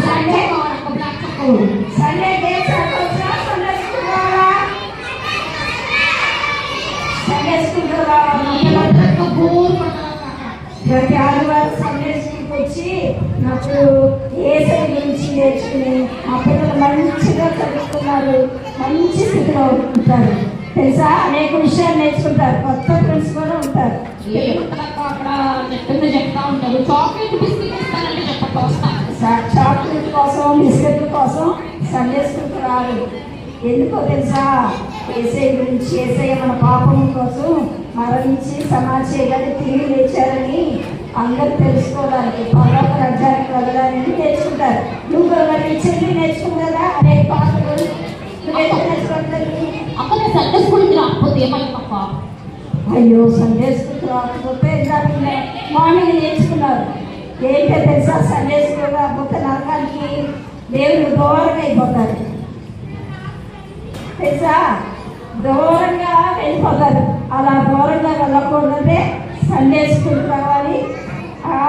Sunday Sunday games ఆడుకోవచ్చా? Sunday school రావాలా? Sunday school ప్రతి ఆదివారం సండే స్కూల్కి వచ్చి నాకు ఏసై గురించి నేర్చుకుని మా పిల్లలు మంచిగా చదువుతున్నారు, మంచి స్థితిలో ఉంటారు. తెలుసా, అనేక విషయాలు నేర్చుకుంటారు, కొత్త ఫ్రెండ్స్ కూడా ఉంటారు. చెప్తా ఉంటారు చాక్లెట్ బిస్కెట్ ఇస్తానంటే చెప్పండి వస్తాను. చాక్లెట్ కోసం బిస్కెట్ల కోసం సండే స్కూల్కి రారు. ఎందుకో తెలుసా, ఏసై గురించి, ఏసై మన పాపం కోసం మరణించి సమాధి చేయడానికి తిరిగి లేచారని అందరూ తెలుసుకోవడానికి, పర్వత రాజ్యానికి వెళ్ళడానికి నేర్చుకుంటారు. నువ్వు చెల్లి నేర్చుకుంది కదా అనేక పాటలు అక్కడ సండే స్కూల్కి రాకపోతే ఏమైందప్ప? అయ్యో, సండే స్కూల్కి రాకపోతే మార్నింగ్ నేర్చుకున్నారు. ఏంటో తెలుసా, సండే స్కూల్ రాకపోతే నరకానికి దేవుడు దూరంగా అయిపోతారు. తెలుసా, దూరంగా వెళ్ళిపోతారు. అలా దూరంగా వెళ్ళకూడదంటే సండే స్కూల్కి రావాలి,